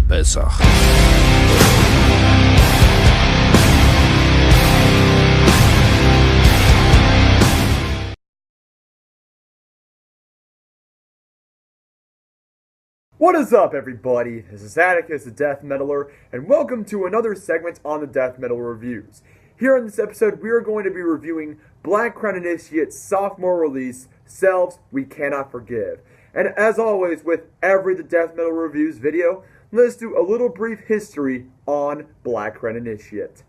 besser. What is up, everybody? This is Atticus, the Death Metaller, and welcome to another segment on the Death Metal Reviews. Here in this episode, we are going to be reviewing Black Crown Initiate's sophomore release, Selves, We Cannot Forgive. And as always, with every The Death Metal Reviews video, let's do a little brief history on Black Crown Initiate.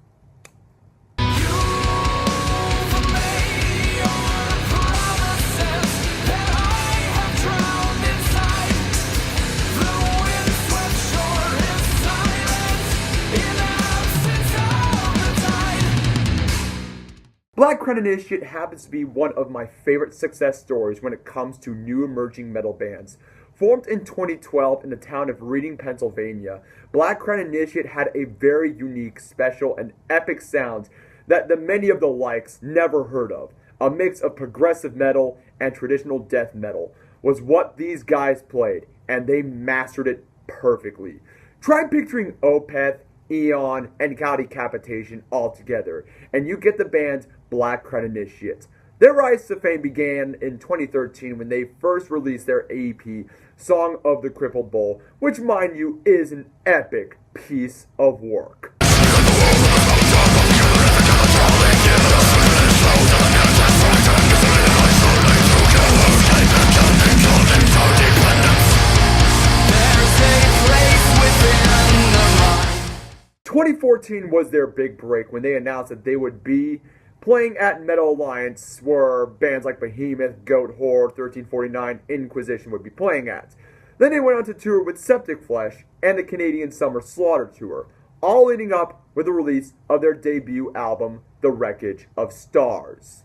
Black Crown Initiate happens to be one of my favorite success stories when it comes to new emerging metal bands. Formed in 2012 in the town of Reading, Pennsylvania, Black Crown Initiate had a very unique, special, and epic sound that many of the likes never heard of. A mix of progressive metal and traditional death metal was what these guys played, and they mastered it perfectly. Try picturing Opeth, Eon, and Cow Decapitation all together, and you get the band Black Crown Initiate. Their rise to fame began in 2013 when they first released their EP, Song of the Crippled Bull, which, mind you, is an epic piece of work. 2014 was their big break when they announced that they would be playing at Metal Alliance, where bands like Behemoth, Goat Horde, 1349, Inquisition would be playing at. Then they went on to tour with Septic Flesh and the Canadian Summer Slaughter Tour, all leading up with the release of their debut album, The Wreckage of Stars.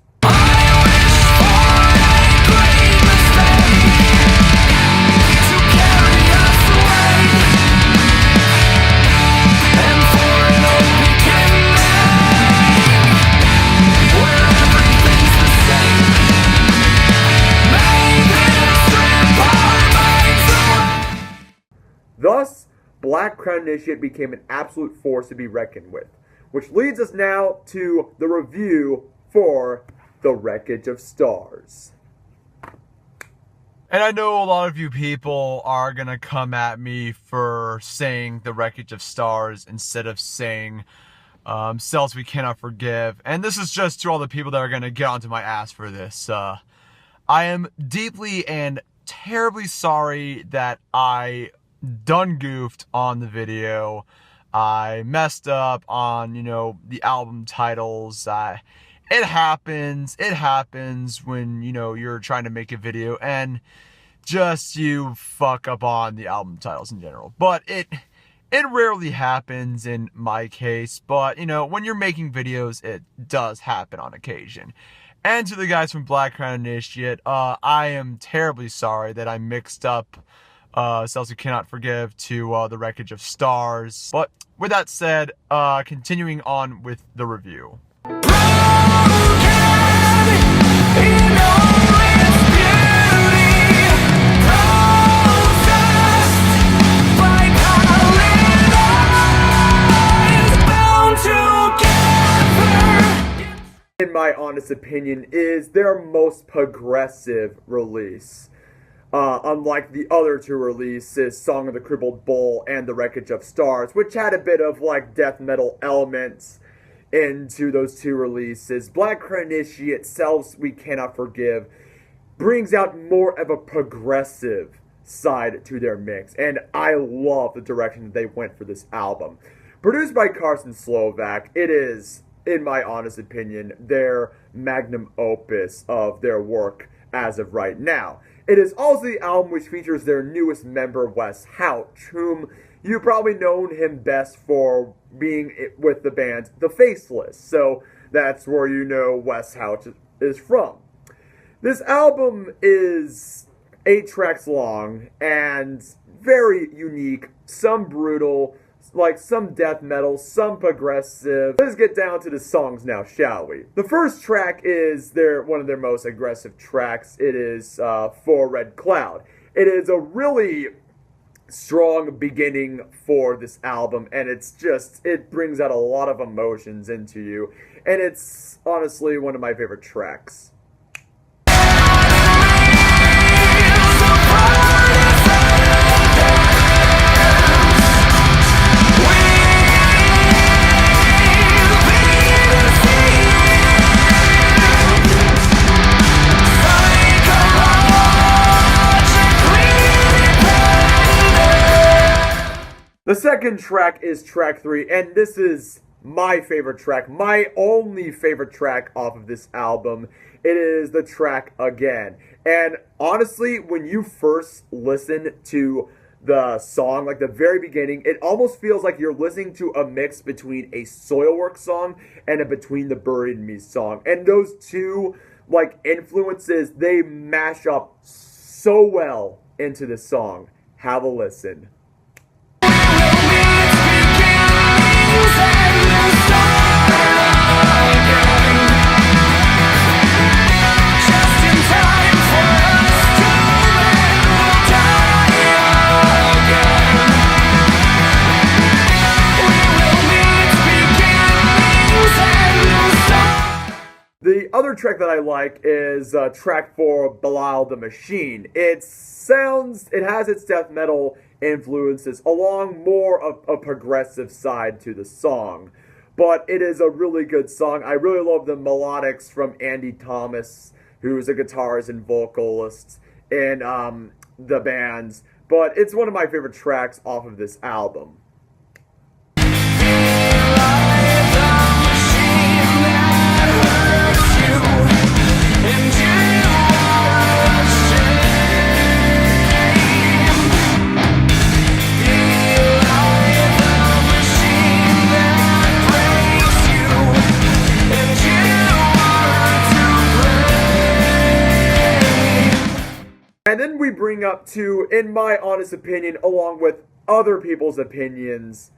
Thus, Black Crown Initiate became an absolute force to be reckoned with, which leads us now to the review for The Wreckage of Stars. And I know a lot of you people are going to come at me for saying The Wreckage of Stars instead of saying Selves, We Cannot Forgive. And this is just to all the people that are going to get onto my ass for this. I am deeply and terribly sorry that I done goofed on the video. I messed up on, the album titles. It happens when, you're trying to make a video and just you fuck up on the album titles in general. But it rarely happens in my case, but when you're making videos, it does happen on occasion. And to the guys from Black Crown Initiate, I am terribly sorry that I mixed up Selves We Cannot Forgive to The Wreckage of Stars. But with that said, continuing on with the review. In my honest opinion, is their most progressive release. Unlike the other two releases, Song of the Crippled Bull and The Wreckage of Stars, which had a bit of death metal elements into those two releases, Black Crown Initiate, Selves We Cannot Forgive, brings out more of a progressive side to their mix, and I love the direction that they went for this album. Produced by Carson Slovak, it is, in my honest opinion, their magnum opus of their work as of right now. It is also the album which features their newest member, Wes Houch, whom you've probably known him best for being with the band The Faceless, so that's where Wes Houch is from. This album is 8 tracks long and very unique, some brutal, some death metal, some progressive. Let's get down to the songs now, shall we? The first track is one of their most aggressive tracks. It is For Red Cloud. It is a really strong beginning for this album, and it brings out a lot of emotions into you, and it's honestly one of my favorite tracks. The second track is track 3, and this is my favorite track, my only favorite track off of this album. It is the track Again. And honestly, when you first listen to the song, like the very beginning, it almost feels like you're listening to a mix between a Soilwork song and a Between the Buried and Me song. And those two, like, influences, they mash up so well into the song. Have a listen. The other track that I like is track 4, Bilal the Machine. It has its death metal influences along more of a progressive side to the song. But it is a really good song. I really love the melodics from Andy Thomas, who's a guitarist and vocalist in the bands. But it's one of my favorite tracks off of this album. And then we bring up to, in my honest opinion, along with other people's opinions,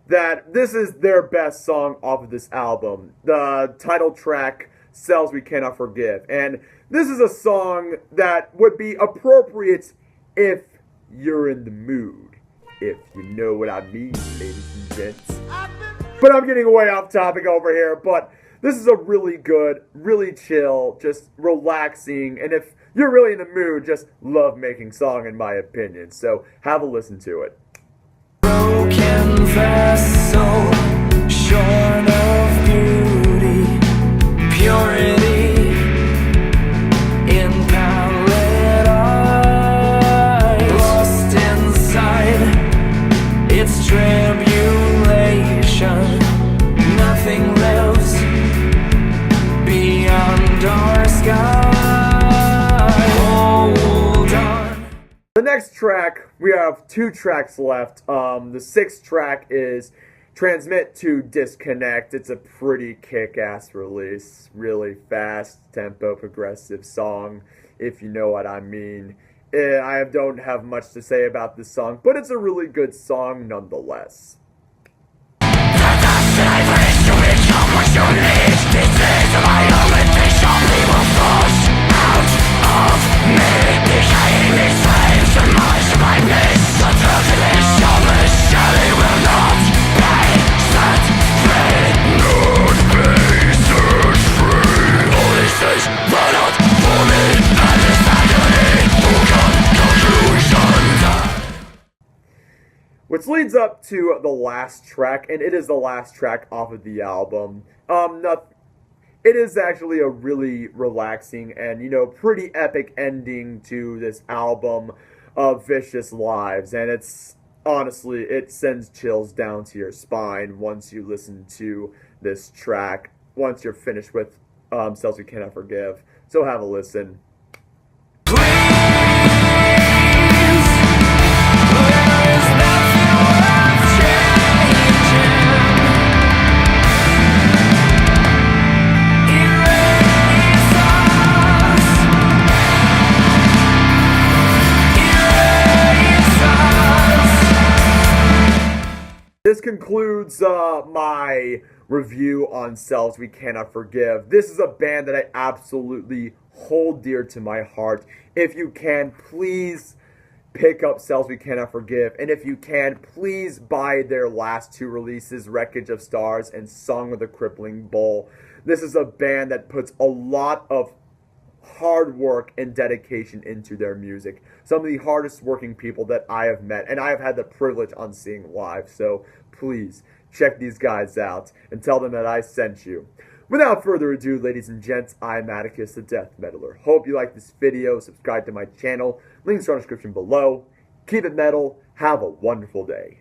that this is their best song off of this album. The title track, Selves, We Cannot Forgive. And this is a song that would be appropriate if you're in the mood. If you know what I mean, ladies and gents. But I'm getting way off topic over here, but this is a really good, really chill, just relaxing, and if you're really in the mood, just love-making song in my opinion. So have a listen to it. Broken vessel, shorn of beauty, purity, in paradise, lost inside its tribulation, nothing lives beyond our sky. The next track, we have 2 tracks left. The 6th track is Transmit to Disconnect. It's a pretty kick-ass release. Really fast, tempo, progressive song, if you know what I mean. I don't have much to say about this song, but it's a really good song nonetheless. Which leads up to the last track, and it is the last track off of the album. It is actually a really relaxing and, pretty epic ending to this album of Vicious Lives. And it's, honestly, it sends chills down to your spine once you listen to this track, once you're finished with Selves We Cannot Forgive. So have a listen. This concludes my review on Selves We Cannot Forgive. This is a band that I absolutely hold dear to my heart. If you can, please pick up Selves We Cannot Forgive, and if you can, please buy their last two releases, Wreckage of Stars and Song of the Crippling Bull. This is a band that puts a lot of hard work and dedication into their music. Some of the hardest working people that I have met, and I have had the privilege on seeing live, so please check these guys out and tell them that I sent you. Without further ado, ladies and gents, I'm Atticus, the Death Metaller. Hope you liked this video. Subscribe to my channel. Links are in the description below. Keep it metal. Have a wonderful day.